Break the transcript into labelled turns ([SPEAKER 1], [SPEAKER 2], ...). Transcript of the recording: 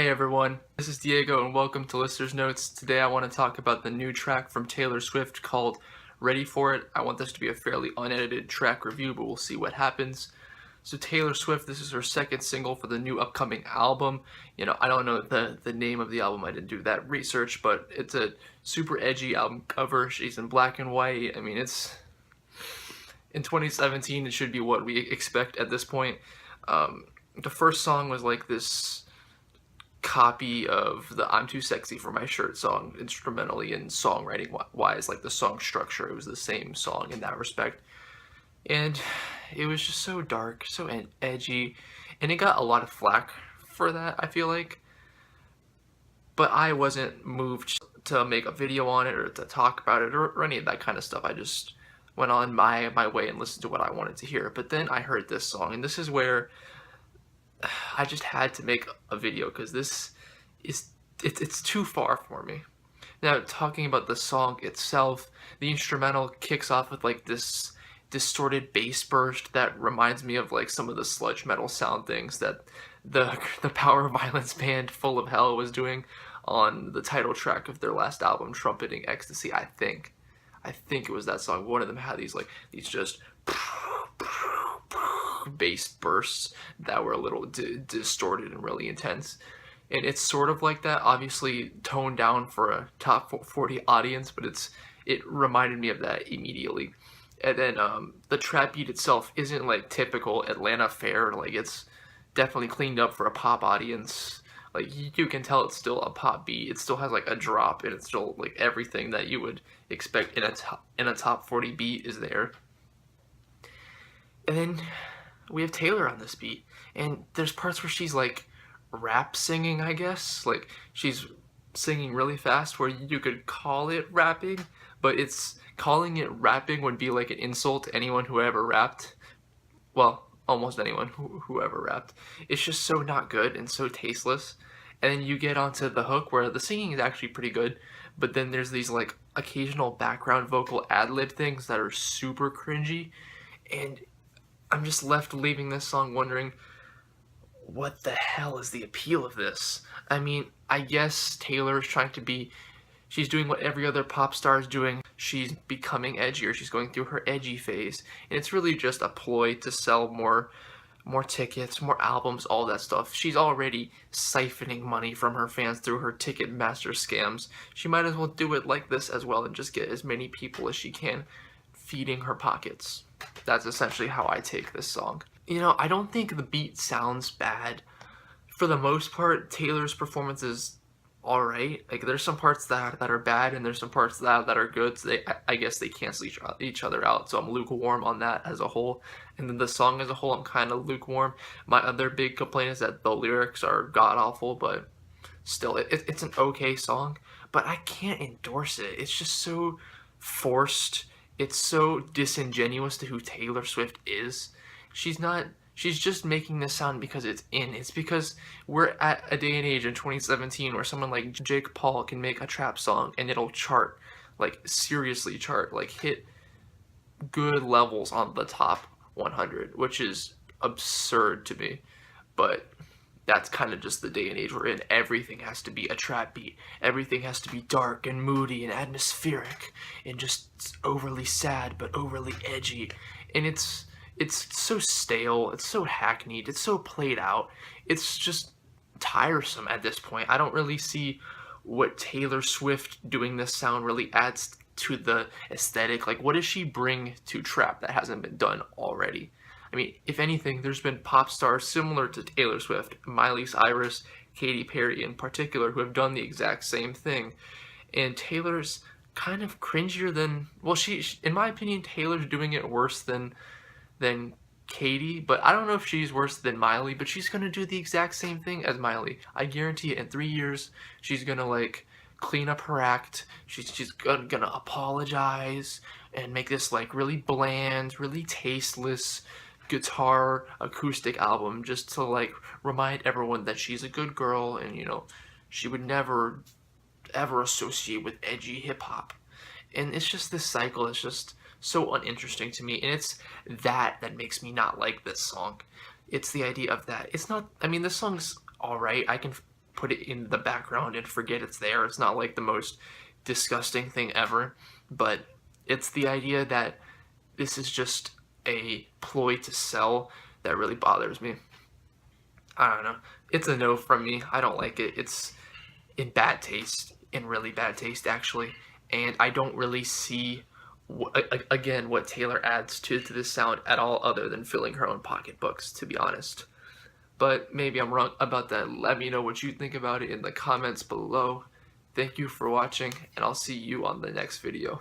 [SPEAKER 1] Hey everyone, this is Diego and welcome to Listener's Notes. Today I want to talk about the new track from Taylor Swift called Ready For It. I want this to be a fairly unedited track review, but we'll see what happens. So Taylor Swift, this is her second single for the new upcoming album. I don't know the name of the album, I didn't do that research, but it's a super edgy album cover. She's in black and white. it's in 2017, it should be what we expect at this point. The first song was like this copy of the I'm Too Sexy for My Shirt song, instrumentally and songwriting wise. Like the song structure, it was the same song in that respect. And it was just so dark, so edgy, and it got a lot of flack for that, I feel like. But I wasn't moved to make a video on it or to talk about it or any of that kind of stuff. I just went on my way and listened to what I wanted to hear. But then I heard this song, and this is where I just had to make a video because it's too far for me. Now, talking about the song itself, the instrumental kicks off with like this distorted bass burst that reminds me of like some of the sludge metal sound things that the power violence band Full of Hell was doing on the title track of their last album, Trumpeting Ecstasy. I think it was that song. One of them had these just bass bursts that were a little distorted and really intense, and it's sort of like that, obviously toned down for a top 40 audience, but it reminded me of that immediately. And then the trap beat itself isn't like typical Atlanta fare. Like, it's definitely cleaned up for a pop audience. Like, you can tell it's still a pop beat. It still has like a drop, and it's still like everything that you would expect in a top 40 beat is there. And then we have Taylor on this beat, and there's parts where she's like rap singing, I guess. Like, she's singing really fast where you could call it rapping, but calling it rapping would be like an insult to anyone who ever rapped. Well, almost anyone who ever rapped. It's just so not good and so tasteless. And then you get onto the hook where the singing is actually pretty good, but then there's these like occasional background vocal ad-lib things that are super cringy, and I'm just left leaving this song wondering, what the hell is the appeal of this? I guess Taylor is she's doing what every other pop star is doing. She's becoming edgier. She's going through her edgy phase, and it's really just a ploy to sell more tickets, more albums, all that stuff. She's already siphoning money from her fans through her Ticketmaster scams. She might as well do it like this as well and just get as many people as she can feeding her pockets. That's essentially how I take this song. I don't think the beat sounds bad. For the most part, Taylor's performance is alright. Like, there's some parts that are bad, and there's some parts that are good, so I guess they cancel each other out, so I'm lukewarm on that as a whole. And then the song as a whole, I'm kind of lukewarm. My other big complaint is that the lyrics are god-awful, but still, it's an okay song, but I can't endorse it. It's just so forced. It's so disingenuous to who Taylor Swift is. She's just making this sound because it's in. It's because we're at a day and age in 2017 where someone like Jake Paul can make a trap song and it'll chart, like seriously chart, like hit good levels on the top 100, which is absurd to me. But that's kind of just the day and age we're in. Everything has to be a trap beat. Everything has to be dark and moody and atmospheric and just overly sad but overly edgy. And it's so stale, it's so hackneyed, it's so played out. It's just tiresome at this point. I don't really see what Taylor Swift doing this sound really adds to the aesthetic. Like, what does she bring to trap that hasn't been done already? If anything, there's been pop stars similar to Taylor Swift, Miley Cyrus, Katy Perry in particular, who have done the exact same thing. And Taylor's kind of cringier than, well, in my opinion, Taylor's doing it worse than Katy, but I don't know if she's worse than Miley, but she's gonna do the exact same thing as Miley. I guarantee it, in 3 years, she's gonna like clean up her act. She's gonna apologize and make this like really bland, really tasteless guitar acoustic album just to like remind everyone that she's a good girl, and she would never ever associate with edgy hip-hop. And it's just this cycle. It's just so uninteresting to me, and it's that makes me not like this song. It's the idea of that. It's not, this song's alright. I can put it in the background and forget it's there. It's not like the most disgusting thing ever, but it's the idea that this is just a ploy to sell that really bothers me. I don't know. It's a no from me. I don't like it. It's in bad taste, in really bad taste actually, and I don't really see again what Taylor adds to this sound at all other than filling her own pocketbooks, to be honest. But maybe I'm wrong about that. Let me know what you think about it in the comments below. Thank you for watching, and I'll see you on the next video.